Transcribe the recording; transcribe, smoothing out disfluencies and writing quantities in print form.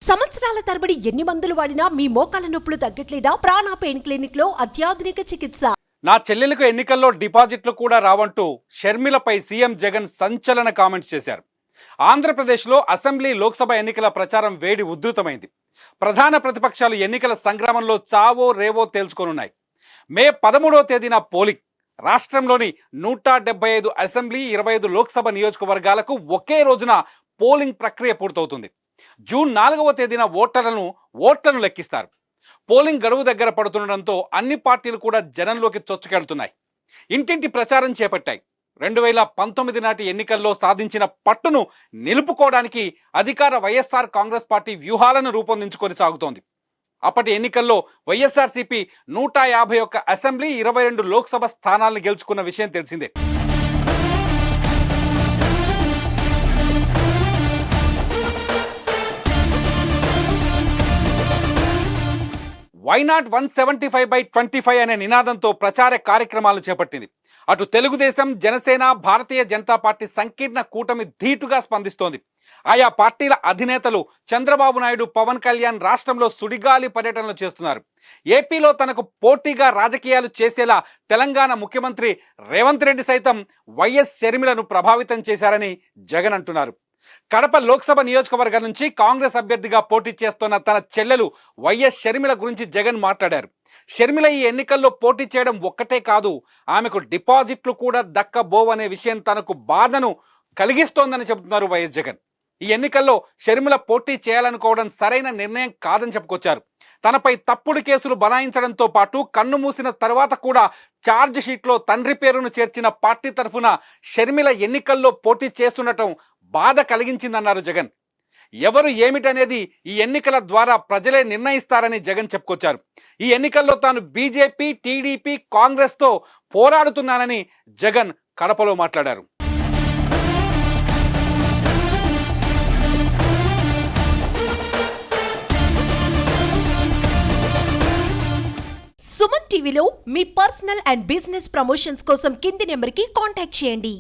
సంవత్సరాల తరబడి ఎన్ని మందులు వాడినా మీ మోకాల నొప్పులు తగ్గట్లేదా? ప్రాణ పెయిన్ క్లినిక్ లో అత్యాధునిక చికిత్స. నా చెల్లెలకు ఎన్నికల్లో డిపాజిట్లు కూడా రావంటూ షర్మిలపై సీఎం జగన్ సంచలన కామెంట్స్ చేశారు. ఆంధ్రప్రదేశ్లో అసెంబ్లీ లోక్సభ ఎన్నికల ప్రచారం వేడి ఉధృతమైంది. ప్రధాన ప్రతిపక్షాలు ఎన్నికల సంగ్రామంలో చావో రేవో తేల్చుకోనున్నాయి. మే 13వ తేదీన పోలింగ్. రాష్ట్రంలోని 175 అసెంబ్లీ 25 లోక్సభ నియోజకవర్గాలకు ఒకే రోజున పోలింగ్ ప్రక్రియ పూర్తవుతుంది. జూన్ 4వ తేదీన ఓట్లను లెక్కిస్తారు. పోలింగ్ గడువు దగ్గర పడుతుండటంతో అన్ని పార్టీలు కూడా జనంలోకి చొచ్చుకెళ్తున్నాయి. ఇంటింటి ప్రచారం చేపట్టాయి. 2019 నాటి ఎన్నికల్లో సాధించిన పట్టును నిలుపుకోవడానికి అధికార వైఎస్ఆర్ కాంగ్రెస్ పార్టీ వ్యూహాలను రూపొందించుకొని సాగుతోంది. అప్పటి ఎన్నికల్లో వైఎస్ఆర్సీపీ 151 అసెంబ్లీ 22 లోక్సభ స్థానాలను గెలుచుకున్న విషయం తెలిసిందే. వైనాట్ 175/25 అనే నినాదంతో ప్రచార కార్యక్రమాలు చేపట్టింది. అటు తెలుగుదేశం, జనసేన, భారతీయ జనతా పార్టీ సంకీర్ణ కూటమి ధీటుగా స్పందిస్తోంది. ఆయా పార్టీల అధినేతలు చంద్రబాబు నాయుడు, పవన్ కళ్యాణ్ రాష్ట్రంలో సుడిగాలి పర్యటనలు చేస్తున్నారు. ఏపీలో తనకు పోటీగా రాజకీయాలు చేసేలా తెలంగాణ ముఖ్యమంత్రి రేవంత్ రెడ్డి సైతం వైఎస్ షర్మిలను ప్రభావితం చేశారని జగన్ అంటున్నారు. కడప లోక్సభ నియోజకవర్గం నుంచి కాంగ్రెస్ అభ్యర్థిగా పోటీ చేస్తున్న తన చెల్లెలు వైఎస్ షర్మిల గురించి జగన్ మాట్లాడారు. షర్మిల ఈ ఎన్నికల్లో పోటీ చేయడం ఒక్కటే కాదు, ఆమెకు డిపాజిట్లు కూడా దక్కబోవనే విషయం తనకు బాధను కలిగిస్తోందని చెబుతున్నారు వైఎస్ జగన్. ఈ ఎన్నికల్లో షర్మిల పోటీ చేయాలనుకోవడం సరైన నిర్ణయం కాదని చెప్పుకొచ్చారు. తనపై తప్పుడు కేసులు బనాయించడంతో పాటు కన్ను మూసిన తర్వాత కూడా ఛార్జ్ షీట్లో తండ్రి పేరును చేర్చిన పార్టీ తరఫున షర్మిల ఎన్నికల్లో పోటీ చేస్తుండటం బాధ కలిగించిందన్నారు జగన్. ఎవరు ఏమిటనేది ఈ ఎన్నికల ద్వారా ప్రజలే నిర్ణయిస్తారని జగన్ చెప్పుకొచ్చారు. ఈ ఎన్నికల్లో తాను బీజేపీ, టీడీపీ, కాంగ్రెస్తో పోరాడుతున్నానని జగన్ కడపలో మాట్లాడారు. సుమన్ టీవీలో మీ పర్సనల్ అండ్ బిజినెస్ ప్రమోషన్స్ కోసం కింది నెంబర్కి కాంటాక్ట్ చేయండి.